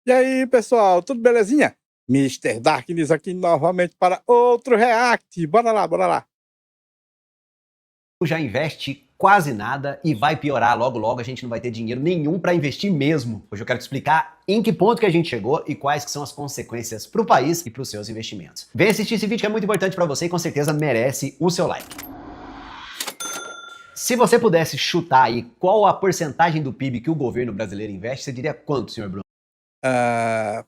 E aí, pessoal, tudo belezinha? Mister Darkness aqui novamente para outro react. Bora lá, bora lá. Já investe quase nada e vai piorar logo logo, a gente não vai ter dinheiro nenhum para investir mesmo. Hoje eu quero te explicar em que ponto que a gente chegou e quais que são as consequências para o país e para os seus investimentos. Vem assistir esse vídeo que é muito importante para você e com certeza merece o seu like. Se você pudesse chutar aí qual a porcentagem do PIB que o governo brasileiro investe, você diria quanto, senhor Bruno? Ah,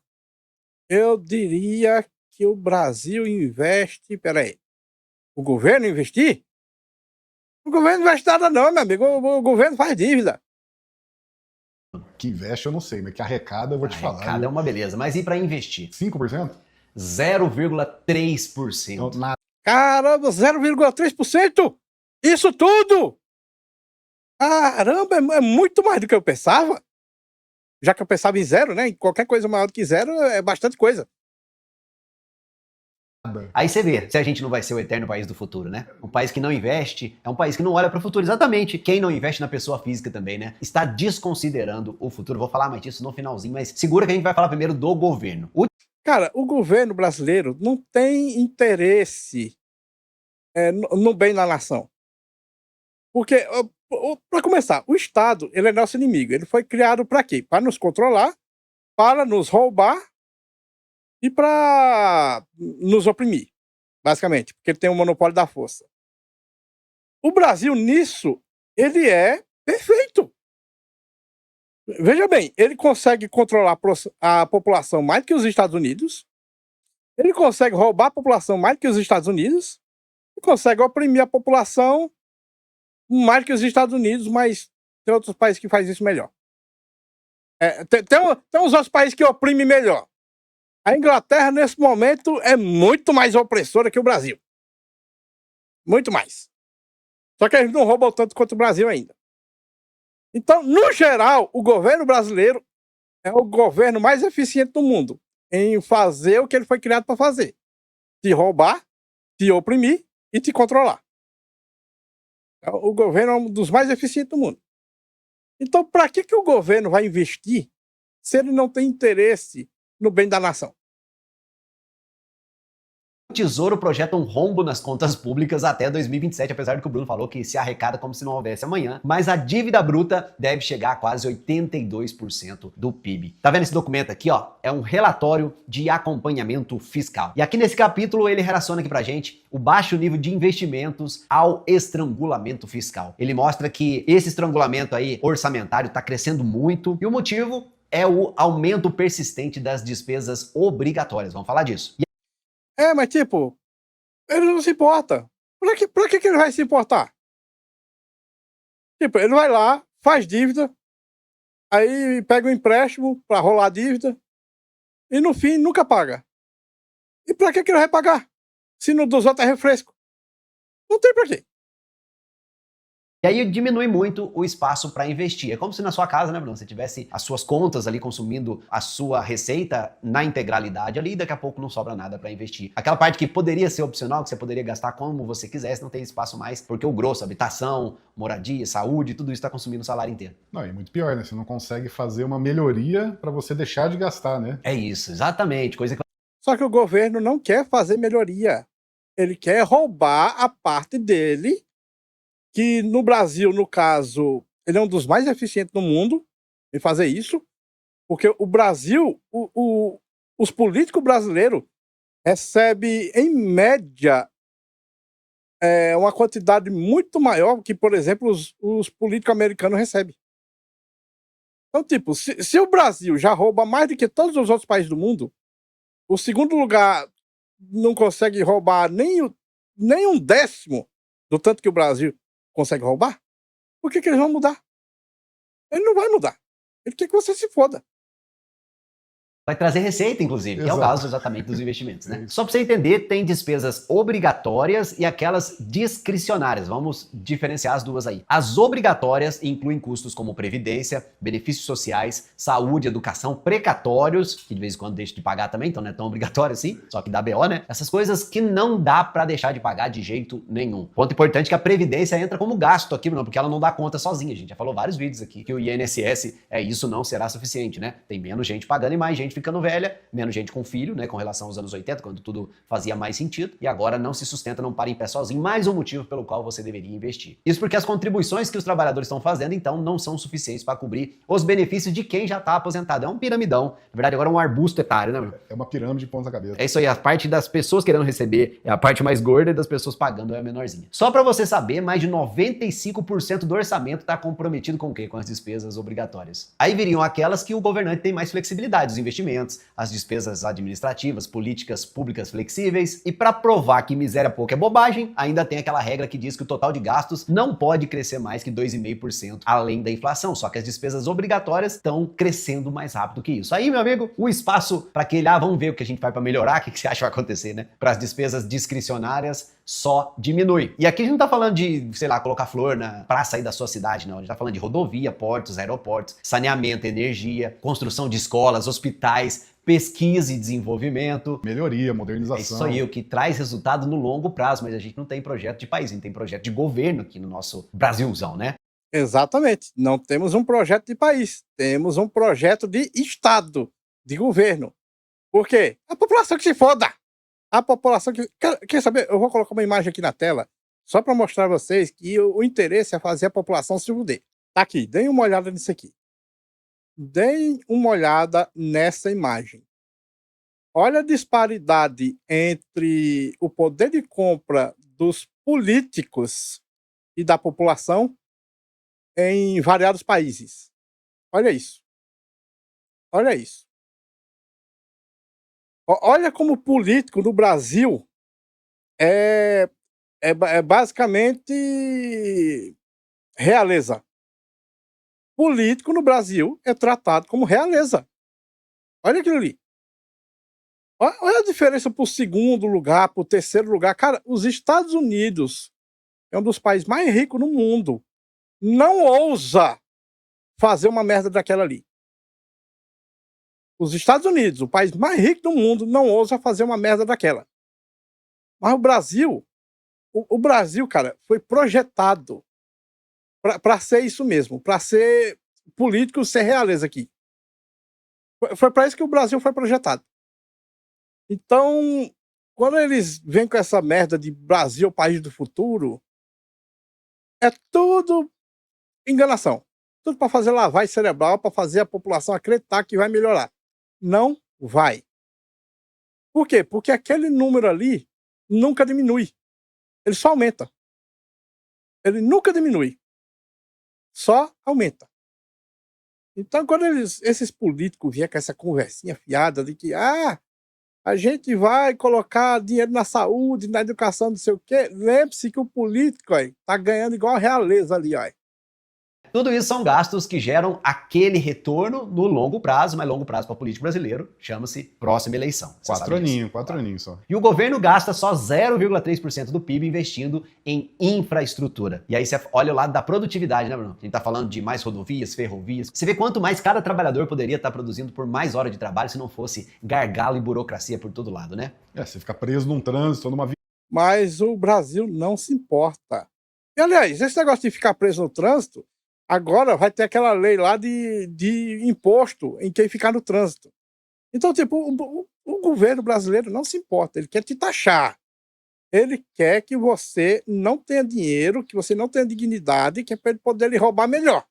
eu diria que o Brasil investe. Peraí. O governo investir? O governo não investe nada, não, meu amigo. O governo faz dívida. Que investe eu não sei, mas que arrecada eu vou te falar. Arrecada é uma beleza, mas e para investir? 5%? 0,3%. Nada. Caramba, 0,3%? Isso tudo? Caramba, é muito mais do que eu pensava. Já que eu pensava em zero, né? Qualquer coisa maior do que zero é bastante coisa. Aí você vê se a gente não vai ser o eterno país do futuro, né? Um país que não investe é um país que não olha para o futuro. Exatamente. Quem não investe na pessoa física também, né? Está desconsiderando o futuro. Vou falar mais disso no finalzinho, mas segura que a gente vai falar primeiro do governo. Cara, o governo brasileiro não tem interesse no bem da nação. Porque, para começar, o Estado ele é nosso inimigo. Ele foi criado para quê? Para nos controlar, para nos roubar e para nos oprimir, basicamente, porque ele tem o monopólio da força. O Brasil, nisso, ele é perfeito. Veja bem, ele consegue controlar a população mais que os Estados Unidos, ele consegue roubar a população mais que os Estados Unidos, e consegue oprimir a população mais que os Estados Unidos, mas tem outros países que fazem isso melhor. Tem uns outros países que oprimem melhor. A Inglaterra, nesse momento, é muito mais opressora que o Brasil. Muito mais. Só que eles não roubam tanto quanto o Brasil ainda. Então, no geral, o governo brasileiro é o governo mais eficiente do mundo em fazer o que ele foi criado para fazer: te roubar, te oprimir e te controlar. O governo é um dos mais eficientes do mundo. Então, para que o governo vai investir se ele não tem interesse no bem da nação? O Tesouro projeta um rombo nas contas públicas até 2027, apesar de que o Bruno falou que se arrecada como se não houvesse amanhã, mas a dívida bruta deve chegar a quase 82% do PIB. Tá vendo esse documento aqui, ó? É um relatório de acompanhamento fiscal. E aqui nesse capítulo ele relaciona aqui pra gente o baixo nível de investimentos ao estrangulamento fiscal. Ele mostra que esse estrangulamento aí orçamentário tá crescendo muito e o motivo é o aumento persistente das despesas obrigatórias. Vamos falar disso. Mas tipo, ele não se importa. Pra que ele vai se importar? Tipo, ele vai lá, faz dívida, aí pega um empréstimo pra rolar a dívida e no fim nunca paga. E pra que ele vai pagar? Se no dos outros é refresco. Não tem pra quê. E aí diminui muito o espaço para investir. É como se na sua casa, né, Bruno, você tivesse as suas contas ali consumindo a sua receita na integralidade ali e daqui a pouco não sobra nada para investir. Aquela parte que poderia ser opcional, que você poderia gastar como você quisesse, não tem espaço mais, porque o grosso, habitação, moradia, saúde, tudo isso está consumindo o salário inteiro. Não, e muito pior, né? Você não consegue fazer uma melhoria para você deixar de gastar, né? É isso, exatamente. Coisa que Só que o governo não quer fazer melhoria. Ele quer roubar a parte dele, que no Brasil, no caso, ele é um dos mais eficientes do mundo em fazer isso, porque o Brasil, os políticos brasileiros recebem, em média, uma quantidade muito maior que, por exemplo, os políticos americanos recebem. Então, tipo, se o Brasil já rouba mais do que todos os outros países do mundo, o segundo lugar não consegue roubar nem um décimo do tanto que o Brasil consegue roubar, por que eles vão mudar? Ele não vai mudar. Ele quer que você se foda. vai trazer receita, inclusive, que é o caso exatamente dos investimentos, né? Só para você entender, tem despesas obrigatórias e aquelas discricionárias. Vamos diferenciar as duas aí. As obrigatórias incluem custos como previdência, benefícios sociais, saúde, educação, precatórios, que de vez em quando deixa de pagar também, então não é tão obrigatório assim, só que dá BO, né? Essas coisas que não dá para deixar de pagar de jeito nenhum. Ponto importante que a previdência entra como gasto aqui, não, porque ela não dá conta sozinha. A gente já falou vários vídeos aqui que o INSS isso não será suficiente, né? Tem menos gente pagando e mais gente ficando velha, menos gente com filho, né? Com relação aos anos 80, quando tudo fazia mais sentido, e agora não se sustenta, não para em pé sozinho. Mais um motivo pelo qual você deveria investir. Isso porque as contribuições que os trabalhadores estão fazendo, então, não são suficientes para cobrir os benefícios de quem já está aposentado. É um piramidão. Na verdade, agora é um arbusto etário, né? É uma pirâmide de ponta cabeça. É isso aí, a parte das pessoas querendo receber é a parte mais gorda e das pessoas pagando é a menorzinha. Só para você saber, mais de 95% do orçamento está comprometido com o quê? Com as despesas obrigatórias. Aí viriam aquelas que o governante tem mais flexibilidade, os investimentos, as despesas administrativas, políticas públicas flexíveis. E para provar que miséria pouca é bobagem, ainda tem aquela regra que diz que o total de gastos não pode crescer mais que 2,5% além da inflação, só que as despesas obrigatórias estão crescendo mais rápido que isso. Aí, meu amigo, o espaço para aquele, vamos ver o que a gente faz para melhorar, o que você acha que vai acontecer, né? Para as despesas discricionárias só diminui. E aqui a gente não tá falando de, sei lá, colocar flor na praça aí da sua cidade, não. A gente tá falando de rodovia, portos, aeroportos, saneamento, energia, construção de escolas, hospitais, pesquisa e desenvolvimento. Melhoria, modernização. É isso aí, o que traz resultado no longo prazo, mas a gente não tem projeto de país, a gente tem projeto de governo aqui no nosso Brasilzão, né? Exatamente. Não temos um projeto de país, temos um projeto de Estado, de governo. Por quê? A população que se foda! A população que... Quer saber? Eu vou colocar uma imagem aqui na tela, só para mostrar a vocês que o interesse é fazer a população se fuder. Tá aqui, deem uma olhada nisso aqui. Deem uma olhada nessa imagem. Olha a disparidade entre o poder de compra dos políticos e da população em variados países. Olha isso. Olha isso. Olha como o político no Brasil é basicamente realeza. Político no Brasil é tratado como realeza. Olha aquilo ali. Olha a diferença para o segundo lugar, para o terceiro lugar. Cara, os Estados Unidos é um dos países mais ricos no mundo. Não ousa fazer uma merda daquela ali. Os Estados Unidos, o país mais rico do mundo, não ousa fazer uma merda daquela. Mas o Brasil, cara, foi projetado para ser isso mesmo, para ser político, ser realeza aqui. Foi para isso que o Brasil foi projetado. Então, quando eles vêm com essa merda de Brasil, país do futuro, é tudo enganação. Tudo para fazer lavagem cerebral, para fazer a população acreditar que vai melhorar. Não vai. Por quê? Porque aquele número ali nunca diminui. Ele só aumenta. Ele nunca diminui. Só aumenta. Então, quando esses políticos vierem com essa conversinha fiada de que a gente vai colocar dinheiro na saúde, na educação, não sei o quê, lembre-se que o político tá ganhando igual a realeza ali. Tudo isso são gastos que geram aquele retorno no longo prazo, mas longo prazo para o político brasileiro chama-se próxima eleição. 4 aninhos só. E o governo gasta só 0,3% do PIB investindo em infraestrutura. E aí você olha o lado da produtividade, né, Bruno? A gente tá falando de mais rodovias, ferrovias. Você vê quanto mais cada trabalhador poderia estar produzindo por mais hora de trabalho se não fosse gargalo e burocracia por todo lado, né? Você fica preso num trânsito, numa... Mas o Brasil não se importa. E, aliás, esse negócio de ficar preso no trânsito, agora vai ter aquela lei lá de imposto em quem ficar no trânsito. Então, tipo, o governo brasileiro não se importa, ele quer te taxar. Ele quer que você não tenha dinheiro, que você não tenha dignidade, que é para ele poder lhe roubar melhor.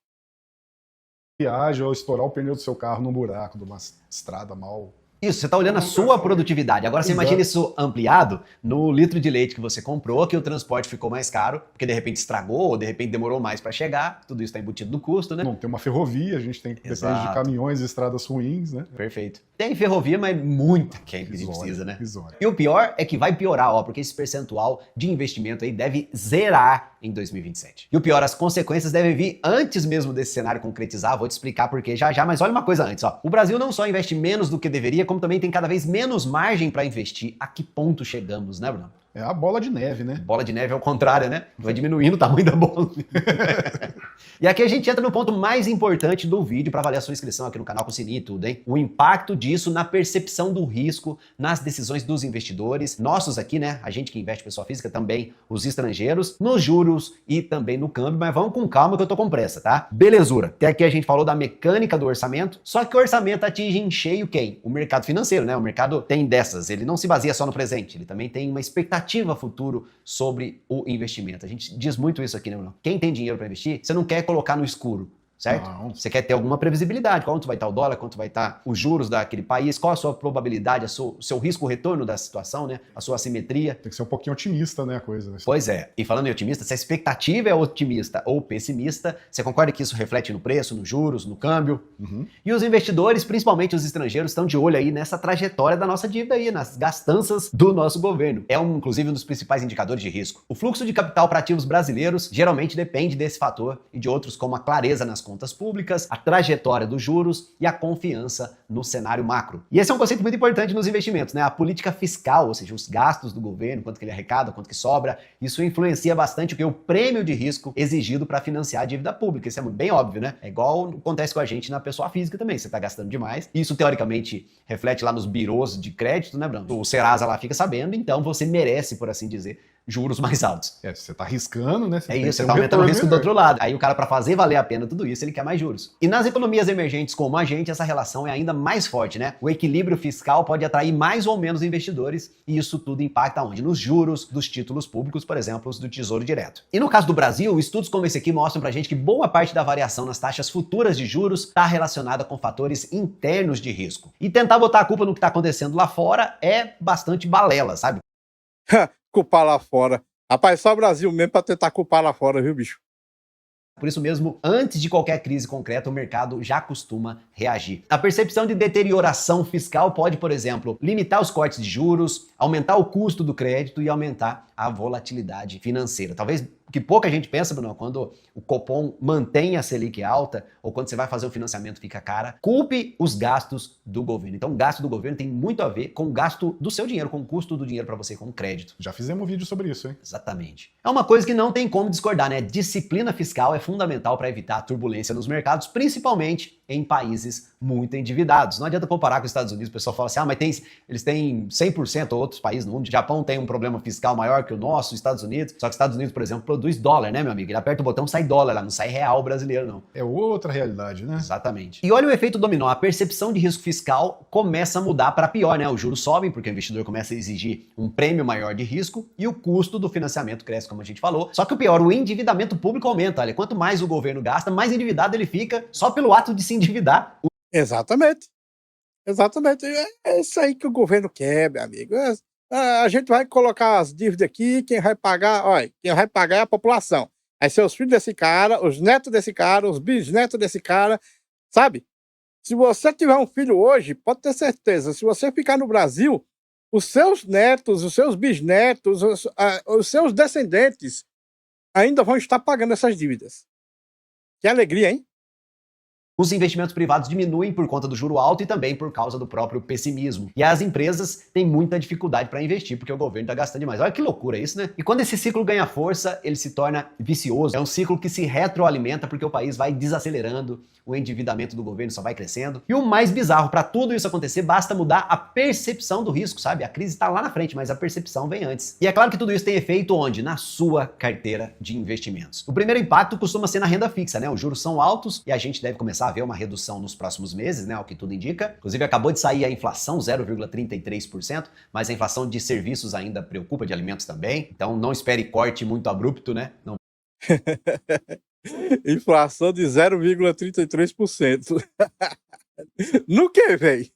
Viagem ou estourar o pneu do seu carro num buraco, de uma estrada mal Isso, você está olhando a sua produtividade. Agora você imagina isso ampliado no litro de leite que você comprou, que o transporte ficou mais caro, porque de repente estragou, ou de repente demorou mais para chegar. Tudo isso está embutido no custo, né? Não tem uma ferrovia, a gente tem que depende de Exato. caminhões e estradas ruins, né? Perfeito. Tem ferrovia, mas muita que a gente precisa, né? Risória. E o pior é que vai piorar, ó, porque esse percentual de investimento aí deve zerar em 2027. E o pior, as consequências devem vir antes mesmo desse cenário concretizar. Vou te explicar por quê já já, mas olha uma coisa antes, ó. O Brasil não só investe menos do que deveria, como também tem cada vez menos margem para investir. A que ponto chegamos, né, Bruno? É a bola de neve, né? Bola de neve é o contrário, né? Vai diminuindo o tamanho da bola. E aqui a gente entra no ponto mais importante do vídeo para valer a sua inscrição aqui no canal com o sininho e tudo, hein? O impacto disso na percepção do risco, nas decisões dos investidores, nossos aqui, né? A gente que investe pessoa física, também os estrangeiros, nos juros e também no câmbio, mas vamos com calma que eu tô com pressa, tá? Belezura. Até aqui a gente falou da mecânica do orçamento, só que o orçamento atinge em cheio quem? O mercado financeiro, né? O mercado tem dessas, ele não se baseia só no presente, ele também tem uma expectativa futuro sobre o investimento. A gente diz muito isso aqui, né, Bruno? Quem tem dinheiro para investir, você não quer colocar no escuro, certo? Não. Você quer ter alguma previsibilidade, quanto vai estar o dólar, quanto vai estar os juros daquele país, qual a sua probabilidade, o seu risco-retorno da situação, né? A sua assimetria. Tem que ser um pouquinho otimista, né, a coisa. Pois é. E falando em otimista, se a expectativa é otimista ou pessimista, você concorda que isso reflete no preço, nos juros, no câmbio? Uhum. E os investidores, principalmente os estrangeiros, estão de olho aí nessa trajetória da nossa dívida aí, nas gastanças do nosso governo. É inclusive um dos principais indicadores de risco. O fluxo de capital para ativos brasileiros geralmente depende desse fator e de outros como a clareza nas contas públicas, a trajetória dos juros e a confiança no cenário macro. E esse é um conceito muito importante nos investimentos, né? A política fiscal, ou seja, os gastos do governo, quanto que ele arrecada, quanto que sobra, isso influencia bastante o prêmio de risco exigido para financiar a dívida pública. Isso é bem óbvio, né? É igual acontece com a gente na pessoa física também. Você está gastando demais. Isso, teoricamente, reflete lá nos birôs de crédito, né, Bruno? O Serasa lá fica sabendo, então você merece, por assim dizer, juros mais altos. Você tá arriscando, né? É isso, você tá aumentando o risco do outro lado. Aí o cara, para fazer valer a pena tudo isso, ele quer mais juros. E nas economias emergentes como a gente, essa relação é ainda mais forte, né? O equilíbrio fiscal pode atrair mais ou menos investidores e isso tudo impacta onde? Nos juros dos títulos públicos, por exemplo, os do Tesouro Direto. E no caso do Brasil, estudos como esse aqui mostram pra gente que boa parte da variação nas taxas futuras de juros está relacionada com fatores internos de risco. E tentar botar a culpa no que tá acontecendo lá fora é bastante balela, sabe? Culpar lá fora. Rapaz, só o Brasil mesmo pra tentar culpar lá fora, viu, bicho? Por isso mesmo, antes de qualquer crise concreta, o mercado já costuma reagir. A percepção de deterioração fiscal pode, por exemplo, limitar os cortes de juros, aumentar o custo do crédito e aumentar a volatilidade financeira. Talvez o que pouca gente pensa, Bruno, quando o Copom mantém a Selic alta ou quando você vai fazer o financiamento fica cara, culpe os gastos do governo. Então, o gasto do governo tem muito a ver com o gasto do seu dinheiro, com o custo do dinheiro para você, com o crédito. Já fizemos um vídeo sobre isso, hein? Exatamente. É uma coisa que não tem como discordar, né? Disciplina fiscal é fundamental para evitar a turbulência nos mercados, principalmente em países muito endividados. Não adianta comparar com os Estados Unidos, o pessoal fala assim, mas eles têm 100% ou outros países no mundo. O Japão tem um problema fiscal maior que o nosso, os Estados Unidos. Só que os Estados Unidos, por exemplo, produz dólar, né, meu amigo? Ele aperta o botão, sai dólar lá, não sai real brasileiro, não. É outra realidade, né? Exatamente. E olha o efeito dominó. A percepção de risco fiscal começa a mudar para pior, né? Os juros sobem porque o investidor começa a exigir um prêmio maior de risco e o custo do financiamento cresce, como a gente falou. Só que o pior, o endividamento público aumenta. Olha, quanto mais o governo gasta, mais endividado ele fica só pelo ato de se endividar. Exatamente. Exatamente. É isso aí que o governo quer, meu amigo. A gente vai colocar as dívidas aqui, quem vai pagar, olha, quem vai pagar é a população. Aí seus filhos desse cara, os netos desse cara, os bisnetos desse cara, sabe? Se você tiver um filho hoje, pode ter certeza, se você ficar no Brasil, os seus netos, os seus bisnetos, os seus descendentes ainda vão estar pagando essas dívidas. Que alegria, hein? Os investimentos privados diminuem por conta do juro alto e também por causa do próprio pessimismo. E as empresas têm muita dificuldade para investir porque o governo está gastando demais. Olha que loucura isso, né? E quando esse ciclo ganha força, ele se torna vicioso. É um ciclo que se retroalimenta porque o país vai desacelerando, o endividamento do governo só vai crescendo. E o mais bizarro, para tudo isso acontecer, basta mudar a percepção do risco, sabe? A crise está lá na frente, mas a percepção vem antes. E é claro que tudo isso tem efeito onde? Na sua carteira de investimentos. O primeiro impacto costuma ser na renda fixa, né? Os juros são altos e a gente deve começar a ver uma redução nos próximos meses, né? O que tudo indica. Inclusive, acabou de sair a inflação, 0,33%, mas a inflação de serviços ainda preocupa, de alimentos também. Então, não espere corte muito abrupto, né? Não. Inflação de 0,33%. No que, velho?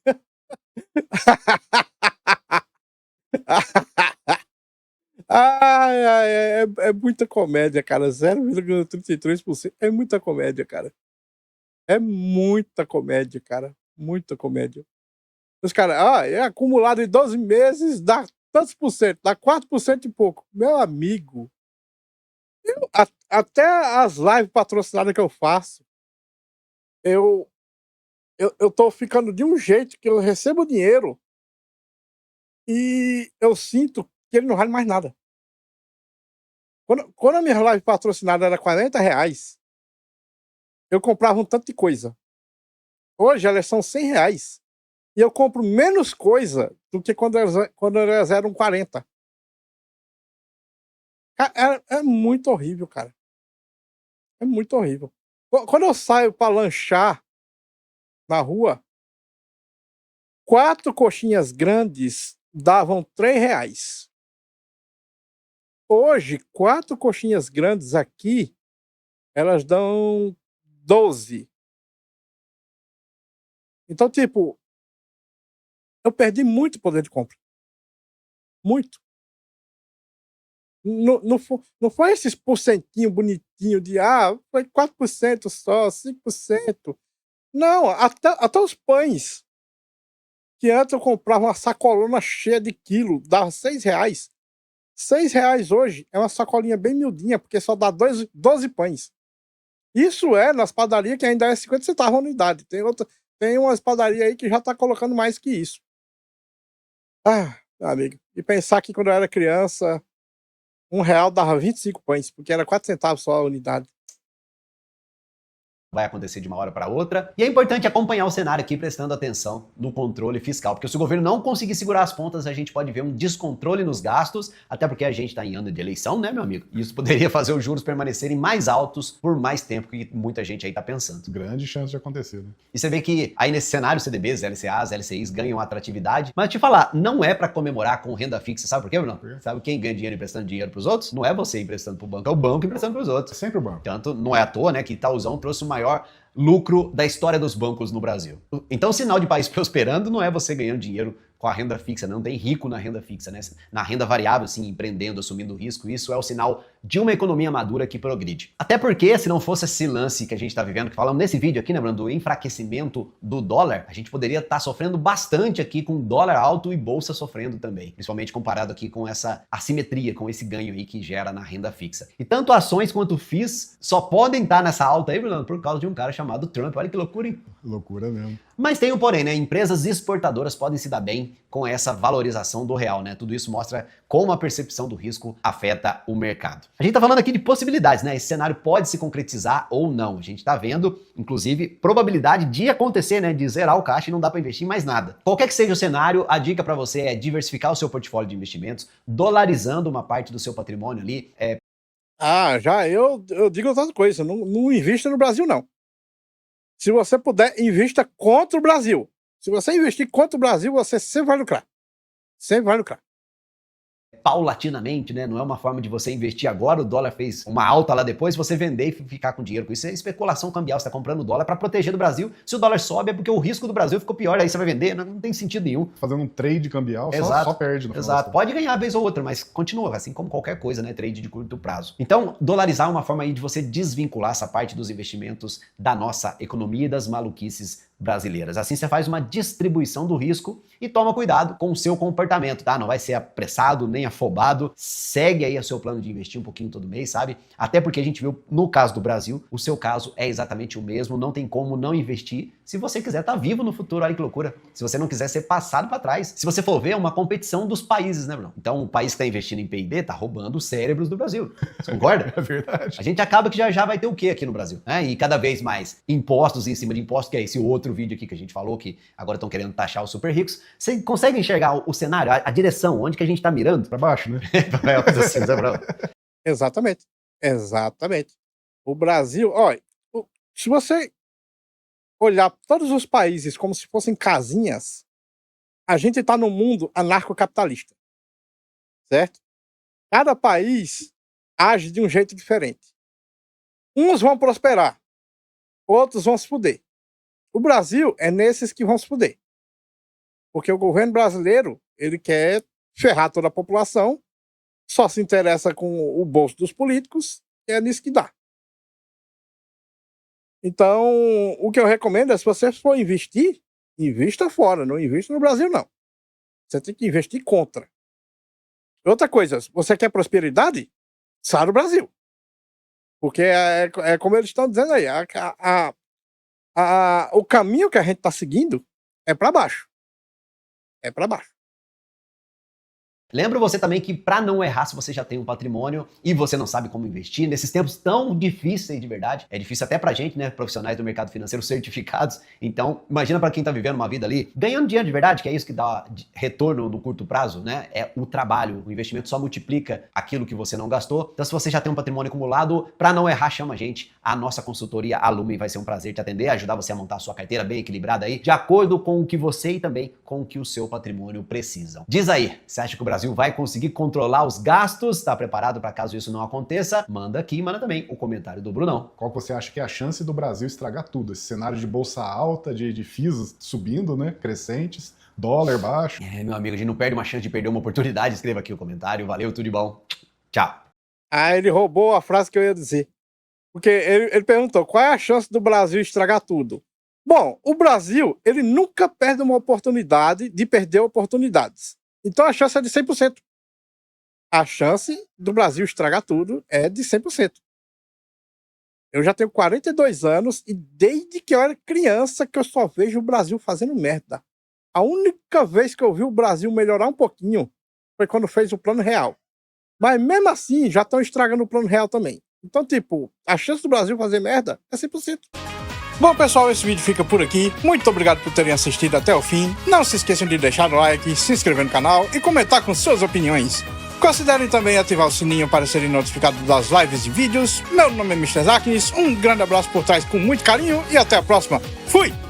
Ai, ai, é muita comédia, cara. 0,33% é muita comédia, cara. É muita comédia, cara. Muita comédia. Os caras, é acumulado em 12 meses, dá tantos por cento, dá 4% e pouco. Meu amigo, até as lives patrocinadas que eu faço, eu, eu tô ficando de um jeito que eu recebo dinheiro e eu sinto que ele não vale mais nada. Quando a minha live patrocinada era R$ 40, eu comprava um tanto de coisa. Hoje elas são R$ 100 e eu compro menos coisa do que quando elas eram 40. É muito horrível, cara. É muito horrível. Quando eu saio para lanchar na rua, 4 coxinhas grandes davam R$ 3. Hoje, 4 coxinhas grandes aqui, elas dão 12. Então, tipo, eu perdi muito poder de compra. Muito. Não foi esses porcentinho bonitinho de, foi 4% só, 5%. Não, até os pães, que antes eu comprava uma sacolona cheia de quilo, dava R$ 6. R$ 6 hoje é uma sacolinha bem miudinha, porque só dá 12 pães. Isso é nas padarias que ainda é 50 centavos a unidade. Tem umas padarias aí que já tá colocando mais que isso. Meu amigo, e pensar que quando eu era criança, R$ 1 dava 25 pães, porque era 4 centavos só a unidade. Vai acontecer de uma hora para outra. E é importante acompanhar o cenário aqui prestando atenção no controle fiscal, porque se o governo não conseguir segurar as pontas, a gente pode ver um descontrole nos gastos, até porque a gente está em ano de eleição, né, meu amigo? E isso poderia fazer os juros permanecerem mais altos por mais tempo que muita gente aí tá pensando. Grande chance de acontecer, né? E você vê que aí nesse cenário CDBs, LCAs, LCIs ganham atratividade, mas te falar, não é para comemorar com renda fixa, sabe por quê, Bruno? Sabe quem ganha dinheiro emprestando dinheiro para os outros? Não é você emprestando para o banco, é o banco emprestando para os outros. É sempre o banco. Tanto não é à toa, né, que Itaúzão trouxe o maior lucro da história dos bancos no Brasil. Então, o sinal de país prosperando não é você ganhando dinheiro com a renda fixa, não tem rico na renda fixa, né? Na renda variável, sim, empreendendo, assumindo risco, isso é o sinal de uma economia madura que progride. Até porque, se não fosse esse lance que a gente está vivendo, que falamos nesse vídeo aqui, né, Bruno, do enfraquecimento do dólar, a gente poderia estar sofrendo bastante aqui com dólar alto e bolsa sofrendo também, principalmente comparado aqui com essa assimetria, com esse ganho aí que gera na renda fixa. E tanto ações quanto FIIs só podem estar nessa alta aí, Bruno, por causa de um cara chamado Trump. Olha que loucura, hein? Loucura mesmo. Mas tem um porém, né? Empresas exportadoras podem se dar bem com essa valorização do real, né? Tudo isso mostra como a percepção do risco afeta o mercado. A gente tá falando aqui de possibilidades, né? Esse cenário pode se concretizar ou não. A gente tá vendo, inclusive, probabilidade de acontecer, né? De zerar o caixa e não dá para investir em mais nada. Qualquer que seja o cenário, a dica para você é diversificar o seu portfólio de investimentos, dolarizando uma parte do seu patrimônio ali. Eu digo outra coisa, não invista no Brasil, não. Se você puder, invista contra o Brasil. Se você investir contra o Brasil, você sempre vai lucrar. Sempre vai lucrar. Paulatinamente, né? Não é uma forma de você investir agora, o dólar fez uma alta lá depois, você vender e ficar com dinheiro com isso. É especulação cambial, você está comprando dólar para proteger do Brasil. Se o dólar sobe é porque o risco do Brasil ficou pior, aí você vai vender, não tem sentido nenhum. Fazendo um trade cambial, só perde no final. Exato, pode ganhar uma vez ou outra, mas continua, assim como qualquer coisa, né? Trade de curto prazo. Então, dolarizar é uma forma aí de você desvincular essa parte dos investimentos da nossa economia e das maluquices brasileiras. Assim você faz uma distribuição do risco e toma cuidado com o seu comportamento, tá? Não vai ser apressado nem afobado, segue aí o seu plano de investir um pouquinho todo mês, sabe? Até porque a gente viu no caso do Brasil, o seu caso é exatamente o mesmo, não tem como não investir se você quiser estar vivo no futuro, olha que loucura. Se você não quiser ser passado para trás. Se você for ver, é uma competição dos países, né, Bruno? Então, o país que está investindo em P&D tá roubando os cérebros do Brasil. Você concorda? É verdade. A gente acaba que já vai ter o quê aqui no Brasil? Né? E cada vez mais impostos em cima de impostos, que é esse outro vídeo aqui que a gente falou, que agora estão querendo taxar os super ricos. Você consegue enxergar o cenário, a direção, onde que a gente está mirando? Para baixo, né? Exatamente. Exatamente. O Brasil, olha, se você olhar todos os países como se fossem casinhas, a gente está num mundo anarcocapitalista, certo? Cada país age de um jeito diferente. Uns vão prosperar, outros vão se fuder. O Brasil é nesses que vão se fuder. Porque o governo brasileiro, ele quer ferrar toda a população, só se interessa com o bolso dos políticos, e é nisso que dá. Então, o que eu recomendo é, se você for investir, invista fora, não invista no Brasil, não. Você tem que investir contra. Outra coisa, você quer prosperidade? Sai do Brasil. Porque é como eles estão dizendo aí, o caminho que a gente está seguindo é para baixo. É para baixo. Lembro você também que para não errar, se você já tem um patrimônio e você não sabe como investir, nesses tempos tão difíceis de verdade, é difícil até pra gente, né, profissionais do mercado financeiro certificados, então imagina para quem tá vivendo uma vida ali, ganhando dinheiro de verdade, que é isso que dá retorno no curto prazo, né, é o trabalho, o investimento só multiplica aquilo que você não gastou, então se você já tem um patrimônio acumulado, para não errar, chama a gente, a nossa consultoria Alumen vai ser um prazer te atender, ajudar você a montar a sua carteira bem equilibrada aí, de acordo com o que você e também com o que o seu patrimônio precisam. Diz aí, você acha que o Brasil vai conseguir controlar os gastos? Está preparado para caso isso não aconteça? Manda aqui, manda também o comentário do Brunão. Qual você acha que é a chance do Brasil estragar tudo? Esse cenário de bolsa alta, de FIIs subindo, né, crescentes, dólar baixo. Meu amigo, a gente não perde uma chance de perder uma oportunidade. Escreva aqui o comentário. Valeu, tudo de bom. Tchau. Ah, ele roubou a frase que eu ia dizer. Porque ele perguntou, qual é a chance do Brasil estragar tudo? Bom, o Brasil, ele nunca perde uma oportunidade de perder oportunidades. Então a chance é de 100%. A chance do Brasil estragar tudo é de 100%. Eu já tenho 42 anos e desde que eu era criança que eu só vejo o Brasil fazendo merda. A única vez que eu vi o Brasil melhorar um pouquinho foi quando fez o Plano Real. Mas mesmo assim, já estão estragando o Plano Real também. Então, tipo, a chance do Brasil fazer merda é 100%. Bom, pessoal, esse vídeo fica por aqui. Muito obrigado por terem assistido até o fim. Não se esqueçam de deixar o like, se inscrever no canal e comentar com suas opiniões. Considerem também ativar o sininho para serem notificados das lives e vídeos. Meu nome é Mr. Zaknis, um grande abraço por trás com muito carinho e até a próxima. Fui!